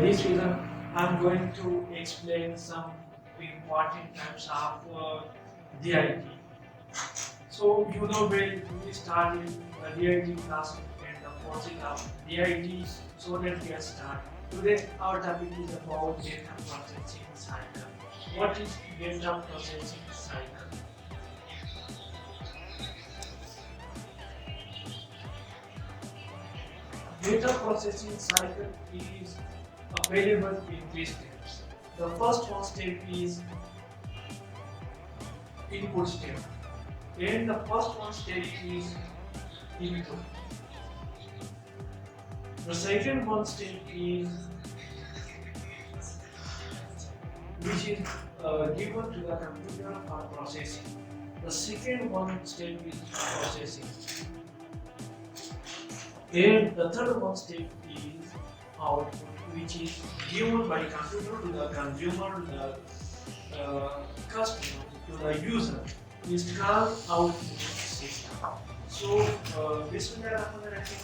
this reason, I'm going to explain some important types of DIT. So you know when we started the DIT class and the process of DIT, so let's get started. Today our topic is about data processing cycle. What is data processing cycle? Data processing cycle is available in three steps. The first one step is input step, and the first one step is input. The second one step is which is given to the computer for processing. The second one step is processing, and the third one step is output, which is given by computer to the consumer, the customer, to the user. Is called output system. So, bismillahirrahmanirrahim.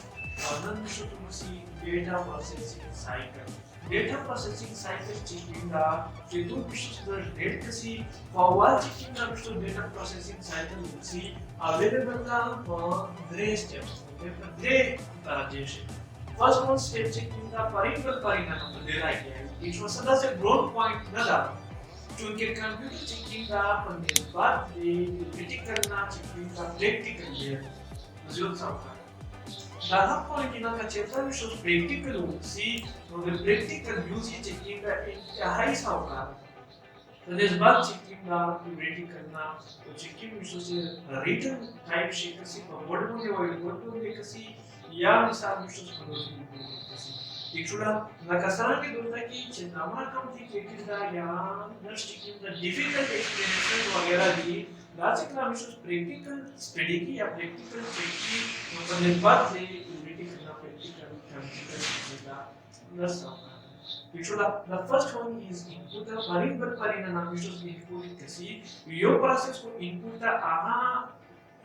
Nan should see data processing cycle. Data processing cycle checking the two pieces the data see for while checking the data processing cycle see available for three steps. Three transition. First one step checking the parental parinam of the data. It was a growth point nada. क्योंकि computer checking का पंद्रह बार critical करना checking का practical है जो sound दादा point इना का चैप्टर में शो प्रैक्टिकल सी तो द प्रैक्टिकल यूज चेकिंग का हाई साउंड तो दिस बात चेकिंग का प्रैक्टिकल करना तो चेकिंग में शो से रिटन टाइप शेक सी वर्ड में कसी या मिसाल में शो कसी Actually, la casara के दूसरा की चिंतामा complicated दा या नष्टिकिंग दा difficult explanation वगैरह दी लास्ट क्लास में practical study की या practical check की मतलब बात है practical ना practical का नष्ट Actually, the first one is input the variable parinama which is input kasi yo process को input दा आहा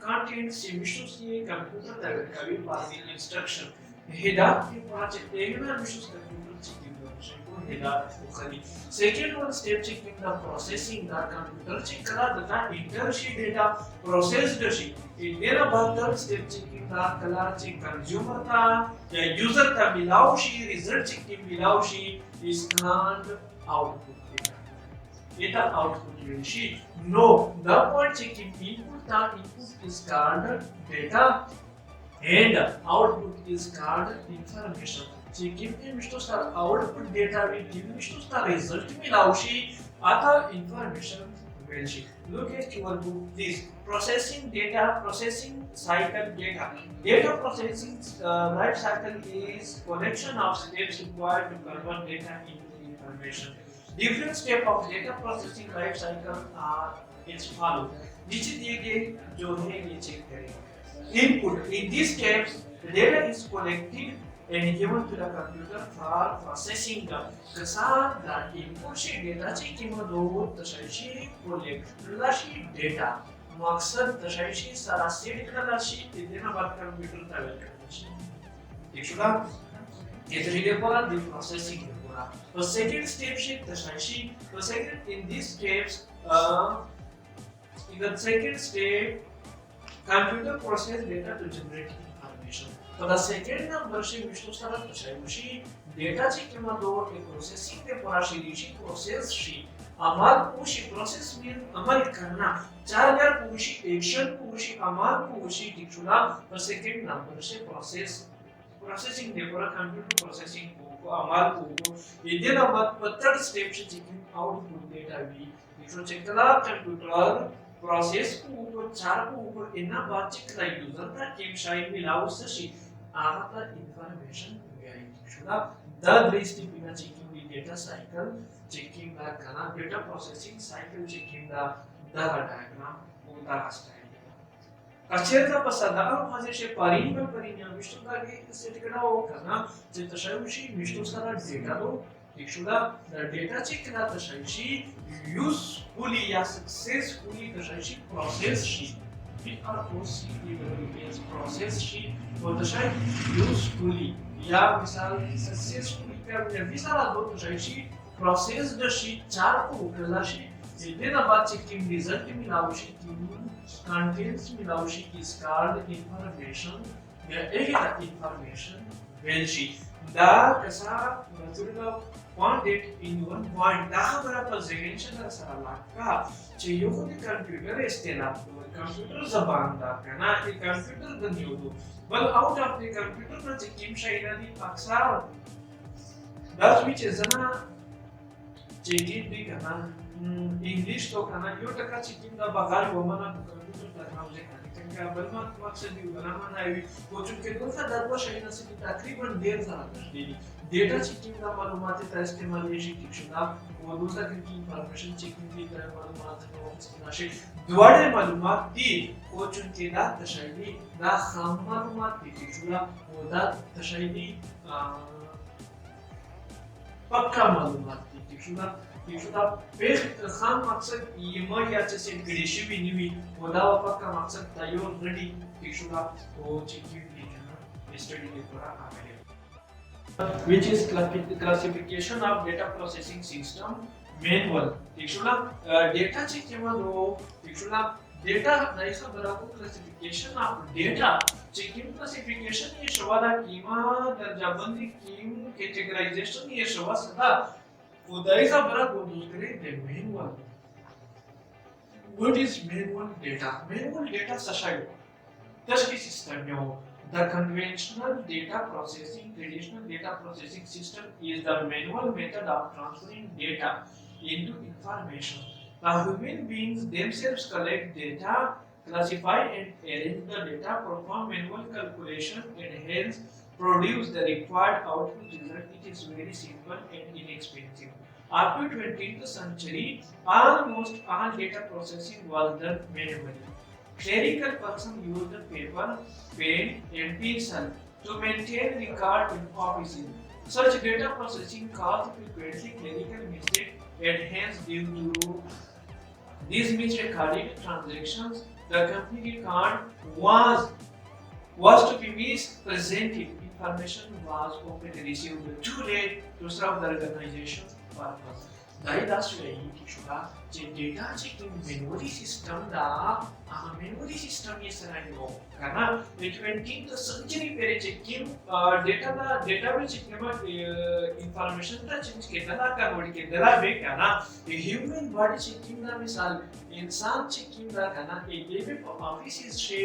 content से विशुद्ध ये computer दा कभी passing instruction हिदायत के पांच टेक्निकल विशेष कंप्यूटर चेकिंग को हिदायत को करी second one step checking the processing the computer check करा द इंटर शी डेटा प्रोसेस्ड शी इधर बाद थर्ड स्टेप चेकिंग द कला चेक कंज्यूमर था या यूजर था मिलाओ शी रिजल्ट चेकिंग मिलाओ शी is called output data output शी no the point checking input था input is called data and output is called information. So give me Mr. Star output data will give Mr. Star result मिलाओ she आता information will she. Look at your book this processing data processing cycle data. Data processing life cycle is collection of steps required to convert data into information. Different step of data processing life cycle are as follow. नीचे दिए गए जो है ये check करें. Input. In these steps, the data is collected and given to the computer for processing the kasa the input sheet data check do tashashi collect lashi data maksad tashashi sara set lashi idena baat computer ta welcome देखुगा ये तो the processing पूरा तो second step sheet tashashi तो second in these steps in the second step computer process data to generate information. For the second number, she wishes to start she data check do a processing the she process she amal pushi process mean amal karna charger pushi action pushi amal pushi dichula the second number she processing the computer processing ko amal ko idena but third step she checking output data we which check the computer process को ऊपर चार को ऊपर इतना बातचीत का user था कि शायद मिलाओ से शी आता information गया शुदा the list बिना checking the data cycle checking the kana data processing cycle checking the diagram उनका स्टाइल कचेरता पसंद अब हजे शे परिणय विष्णु का के सेट करना हो करना जित शैवशी विष्णु सारा डेटा दो Actually, the data check that the she usefully या successfully the she process she process she और the she usefully या मिसाल successfully نفي سره دوت شي پروسس د شي چار کو کړل شي دې نه بعد چې کوم ریزلټ ملاوي شي کوم کنټینټس ملاوي شي کی سکارډ انفارمیشن یا هغه انفارمیشن ویل شي دا کسا مطلب quantity in one point دا خبره په ذهن کې سره لاکا چې یو د کمپیوټر استعمال کمپیوټر زبان دا کنه چې کمپیوټر د نیو بل اوټ اف د کمپیوټر نه چې کوم شي نه دي اکثر دا چې زما چې دې کنه انګلیش تو کنه یو ټکا چې کوم دا بغیر ومنه کمپیوټر ټیکنالوژي څنګه بل مقصد دی ولما نه وي او چې دغه د دوه شي نه چې تقریبا ډیر ځله دي ډیټا چې کوم دا معلومات ته استعمالي شي چې دا او دوسرا کې انفارمیشن چې کوم دي دا معلومات نو څه شي دوړې معلومات دي او چې دا تشایدي دا خام معلومات دي چې دا او دا تشایدي پکا معلومات دي چې دا په خام مقصد یې ما یا چې کړي شي ویني او دا پکا مقصد دا یو غړي چې دا او چې کوم دي نه سټډي لپاره راغلي which is classification of data processing system manual actually data check kemalo actually data naisa baraku classification of data checking classification ye shawada kima darjabandi kim categorization ye shawa sada udaisa baraku dusre the manual what is manual data sashay tashki system yo The conventional traditional data processing system is the manual method of transferring data into information. The human beings themselves collect data, classify and arrange the data, perform manual calculation and hence produce the required output result. It is very simple and inexpensive. After 20th century, almost all data processing was done manually. Clerical person used paper, pen, and pencil to maintain record in offices. Such data processing caused frequently clerical mistakes and hence due to these misrecorded transactions, the company record was to be misrepresented. Information was often received too late to serve the organization's purpose. دا شوی چې ډیټا چې کوم میموري سیستم دا هغه میموري سیستم یې سره یو کنه د 20th سنچري پرې چې کوم ډیټا به چې کوم انفارمیشن ته چینج کېدل کنورټ کېدل به کنه د هیومن باډي چې کوم دا مثال انسان چې کوم دا کنه دې په افیسز شي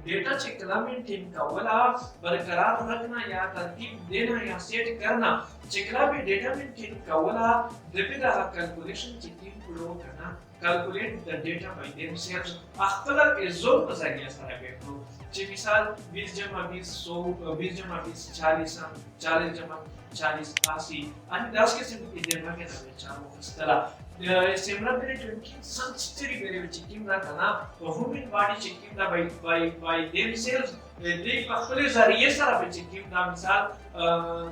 ډیټا چې کله مینټین کولا برقرار رکھنا یا ترتیب دینا یا سیٹ کرنا چې کله به ډیټا مینټین کولا د په دا کیلکولیشن چې ټیم کولو کنه کیلکولیټ د ډیټا بای themselves خپل ایزو په ځای سره وکړو چې مثال 20 جمع 20 100 20 جمع 20 40 40 جمع 40 80 अनि 10 के सिर्फ इधर में क्या था चारों Istela similar period 20th century period checking that ना human body checking that by themselves they पहले जरिए सारा पे checking that मिसाल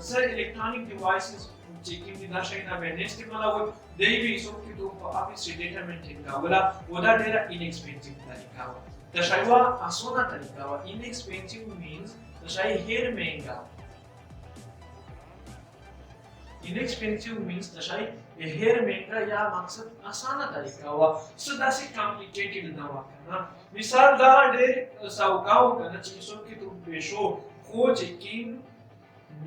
sir electronic devices checking the दर्शक ना मैंने इस्तेमाल हुआ they भी सब की तो ऑफिस डेटा मेंटेन का बोला वो दा डेटा inexpensive तरीका हुआ दशाइवा आसाना तरीका हुआ inexpensive means दशाई हेर महंगा inexpensive means दशाई हेर महंगा या मकसद आसाना तरीका हुआ सदा से कॉम्प्लिकेटेड ना हुआ ना मिसाल दा डेर साउकाओ करना चीजों की तो पेशो खो चेकिंग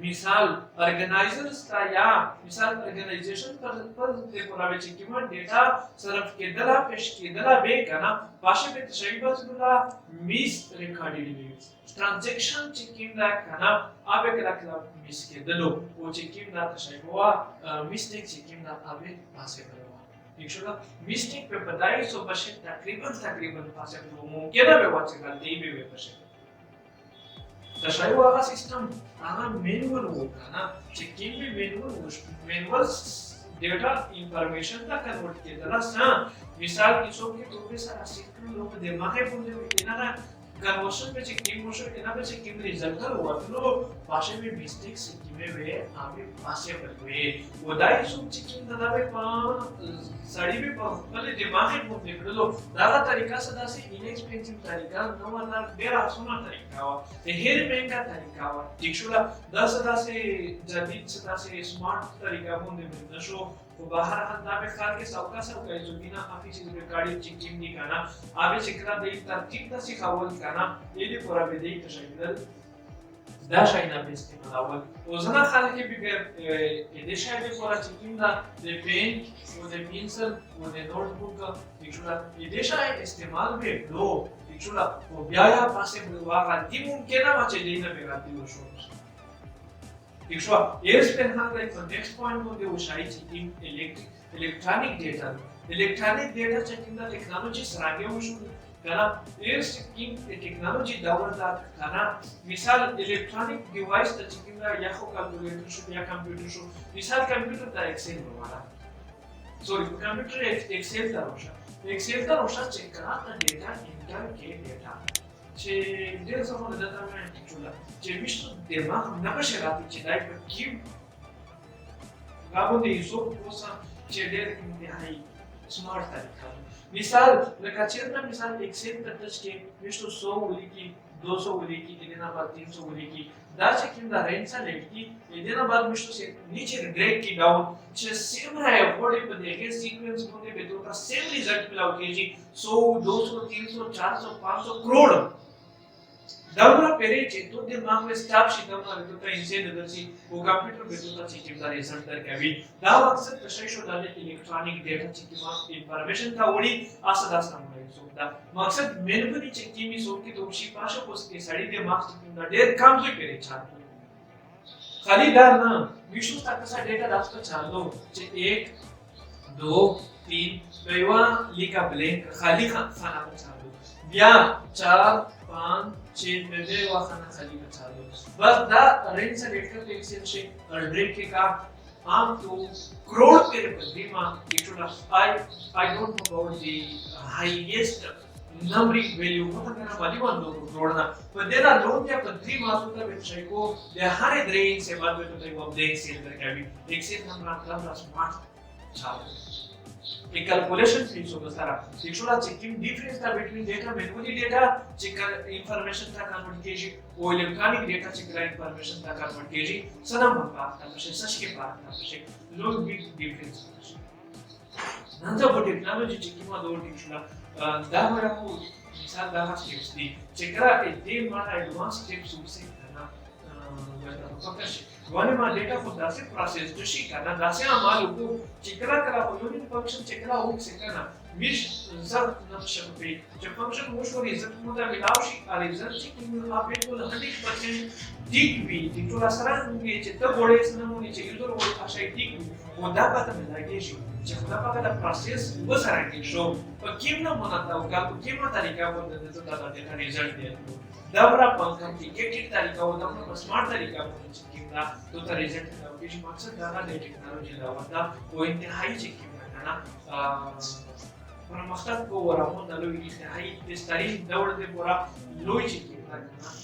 मिसाल ऑर्गेनाइजर्स का या मिसाल ऑर्गेनाइजेशन पर ते पुरावे चेकिंग में डेटा सरफ के दला पेश के दला बे करना भाषा में तशरीबा सुला miss recorded news transaction checking दा करना आबे कला मिस के दलो वो चेकिंग दा तशरीबा मिस्टेक चेकिंग दा आबे पासे करवा देखो मिस्टेक पे बताई सो बशे तकरीबन पासे तो मुमकिन है वाचे का दे बे बशे तशरीबा का सिस्टम आना मैनुअल होगा ना चेकिंग में मैनुअल डेटा इंफॉर्मेशन का कन्वर्ट किया जाता है मिसाल की सो के तो पे सारा सिस्टम लोग दिमाग में बोलते हैं ना कन्वर्शन में चेक मोशन के ना पे चेक रिजल्ट हुआ तो भाषा में मिस्टेक्स की वे आगे भाषा पर वे वदाई सुन चेक ना पे पा साड़ी में पहले दिमाग में मुझे लो दादा तरीका सदा से इनएक्सपेंसिव तरीका नो वाला बेरा सुना तरीका वा हेर महंगा तरीका वा दिखुला 10,000 से जदीद सदा से स्मार्ट तरीका मुझे नशो वो बाहर हंदा पे खाल के सौका सौका जो बिना ऑफिस में गाड़ी चिकिम नहीं करना आगे चिकरा दे तरतीब ना सिखावल करना ये भी पूरा बेदे तशकील दाश आइना पे इस्तेमाल वजना खाल के बिगर ये शायद पूरा चिकिम ना दे पेन वो दे पेंसिल वो दे नोटबुक दिखुला ये शायद इस्तेमाल में लो दिखुला वो ब्याया पासे वागा दिमुन केना बचे लेना बेगा दिलो शो दिखुला एयर्स पे हाँ लाइक नेक्स्ट पॉइंट मुझे वो शायद चिकिम इलेक्ट्रॉनिक डेटा चेकिंग दा टेक्नोलॉजी सरागे वो show karena ears cikin teknologi dawarda karena misal electronic device da cikin da ya ko calculator shu ya computer shu misal computer da excel wala sorry computer excel da rosha check kara da data enter ke data ce de zaman da data mai tula ce misto dema na ba sherati ce dai per kim gabo de iso cosa ce de hai smart tarika मिसाल लकाचेरना मिसाल Excel तटच के mister 100 उली की 200 उली की देना बाद 300 उली की दाचे किन दा रेंज सा लेट की देना बाद मिस्टर से नीचे ड्रैग की डाउन जे सेम है बॉडी पे देखे सीक्वेंस होने पे तो सेम रिजल्ट मिलाओ के जी 100 200 300 400 500 करोड़ दावरा पेरे चे तो दिमाग में स्टाफ शी दमा तो ता इनसे ददसी वो कंप्यूटर पे तो ची ची दा रिजल्ट दर के भी दा अक्सर तशैशो डाले इलेक्ट्रॉनिक डेटा ची की मास इंफॉर्मेशन था वडी असं दास नमुने सोदा मकसद मेनबनी ची की मी सो की तो शी पाशा पोस के साडी दे मार्क्स ची दा डेर काम जो पेरे छात्र खाली दा ना विश्व तक सा डेटा दास तो चालो चे 1 2 3 बेवा लिखा ब्लैंक खाली खाना चालो या 4 5 6 में वाखना खाली बचा लो बस दा रेंज से लेकर एक्सेल से ड्रेक के का आम तो करोड़ पेरे बद्रीमा इटुला I don't know about the highest numbering value को करना वाली वन दो करोड़ना पर देना लोन या बद्रीमा तो तब को दे हर रेंज से बाद में तो वो ब्लैंक सेल करके भी एक्सेल नंबर का स्मार्ट चालू एक कैलकुलेशन फीस होगा सारा इशुला चेकिंग डिफरेंस था between data manually data check information था कन्वर्ट कीजिए वो इलेक्ट्रॉनिक डेटा चेक इंफॉर्मेशन था कन्वर्ट कीजिए सना मन बात था सच के बात था लोग बिग डिफरेंस नंतर वो टेक्नोलॉजी चेकिंग में दो इशुला दामरा को मिसाल दाहा स्टेप्स दी चेकरा के दे मारा एडवांस स्टेप्स उसे करना वाने मा डेटा को दासे प्रोसेस जोशी करना दासे हमारे को चेकरा करा हो यूनिट फंक्शन चेकरा हो से करना मिश जब नक्शा पे जब फंक्शन वो शो रिजल्ट मुदा मिलावशी आ रिजल्ट चेकिंग आप एक को 100% ठीक भी तो रासरा ये चित्त गोड़े सना मुनी चेकिंग तो वो आशा ठीक वो दा पता मिला के शो जब दा पता प्रोसेस वो सारा के शो पर किम ना मनाता होगा तो किम तरीका वो दे तो दादा देखा रिजल्ट दे दाबरा पंकम की एक तरीका वो दम स्मार्ट तरीका वो चेकिंग दा तो ता रिजल्ट का कि मकसद दादा दे टेक्नोलॉजी दा वता वो इंतहाई चेकिंग करना पर मकसद को वरामो दलो इंतहाई तेस्तारी दौड़ दे पूरा लोई चेकिंग करना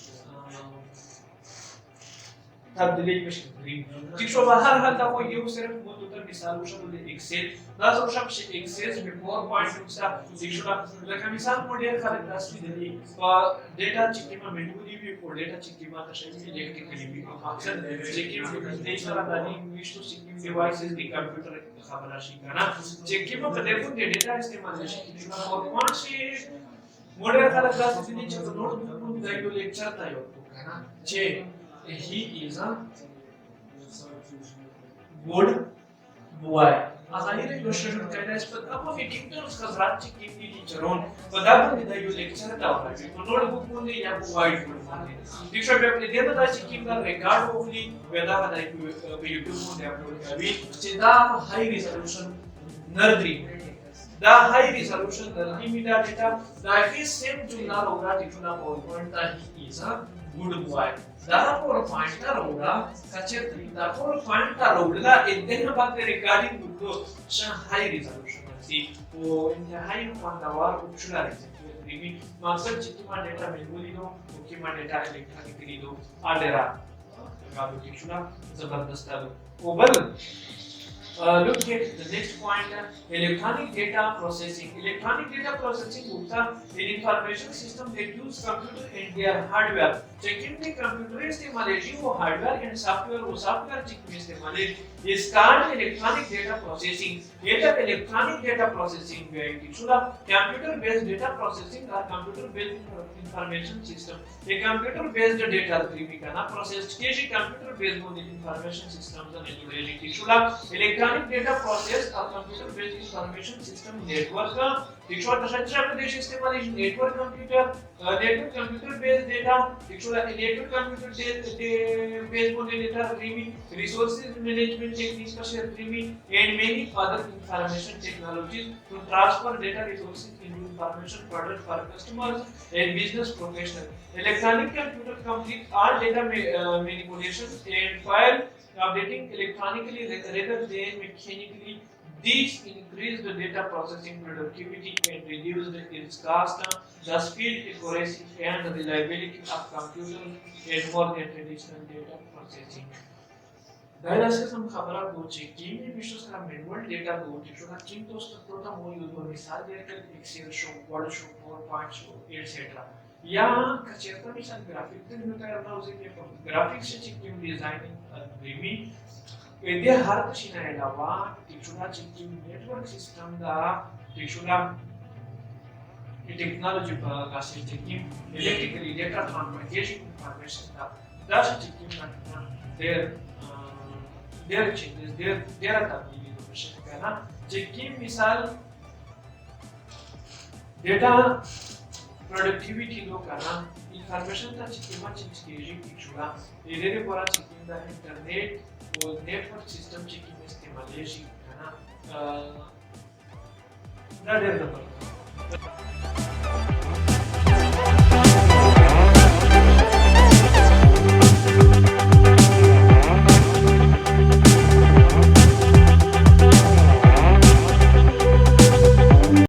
तब्दीली मशीन तिशो बाहर हाल दा को ये सिर्फ मुततर मिसाल उशल एक्सेल दा सब एक्सेल में PowerPoint सा तिशो लका मिसाल मॉडल खाली दास्ती दली डेटा चिकिमा मेनुअली भी और डेटा चिकिमा तशैली इलेक्ट्रिकली भी अक्सर चिकिमा डेटा दानी विश तो चिकिमा डिवाइसेस दी कंप्यूटर खबर आशी करना चिकिमा टेलीफोन के डेटा इस्तेमाल आशी PowerPoint से मॉडल खाली दास्ती दी चलो नोटबुक में दाइयो लेक्चर तायो करना जे he is a good boy. Azaire illusion कहना इस पर अब वो किंतु उसका ज़ात चिकिन की टीचरों बदाबन ने दायु लेक्चर दावरा है तो नोटबुक में या वाइट बोर्ड में दीक्षा पे अपने देना था चिकिन का रिकॉर्ड होली वेदा बताई पे YouTube में अपलोड करी चिदा हाई रिजोल्यूशन नर्दरी दा हाई रिजोल्यूशन नर्दरी मीडिया डेटा दा ही सेम जुना होगा टिफना PowerPoint दा he is a good boy दादा PowerPoint ता रोड़ा कच्चे दा PowerPoint ता रोड़ा इतने बात रिकॉर्डिंग गुड शा हाई रिजोल्यूशन सी वो इंतहाई फंदावार उपशुला क्रीमी मकसद चिट्ठी में डेटा मैनुअली दो ओके में डेटा इलेक्ट्रॉनिकली दो आडेरा का ठीक शुना जबरदस्त दो ओबल look at the next point, electronic data processing. Electronic data processing is an information system that use computer and their hardware. Checking the computer इस्तेमाल वो hardware and software वो software check में इस्तेमाल is called electronic data processing. ये तक electronic data processing है कि चुला computer based data processing or computer based information system. ये computer based data क्रीमी का ना processed किसी computer based information systems ने जुड़े लेकिन चुला electronic data process or computer based information system network का इक्शोर तशच्चर प्रदेश इस्तेमाल इस network computer based data इक्शोर network computer based data creamy resources management techniques का share creamy and many other information technologies to transfer data resources into information product for customers and business professionals. Electronic computer complete all data manipulation and file updating electronically rather than mechanically. These increase the data processing productivity and reduce its cost, the speed, accuracy, and reliability of computers and more than traditional data processing. Dailasem हम खबरा दो check की में विश्व का manual data दो जो ना किन तो स्त्रोता मूल यूज़ में मिसाल देकर Excel show Word show PowerPoint show etcetera या कचेरता मिसाल ग्राफिक तो नहीं होता है अपना उसे क्या ग्राफिक्स से चेक की डिजाइनिंग रिमी इधर हर कुछ ना है लावा टिचुना चेक की नेटवर्क सिस्टम दा टिचुना टेक्नोलॉजी का से चेक की इलेक्ट्रिकली डेटा ट्रांसमिशन इंफॉर्मेशन दा चेक की ना their changes, their ability to shift करना जिनकी मिसाल data productivity लो करना information का चिकिमा चिकिजी किचुला इधर पूरा चिकिमा इंटरनेट और नेटवर्क सिस्टम चिकिमा इस्तेमाल ये शी करना ना डेवलपर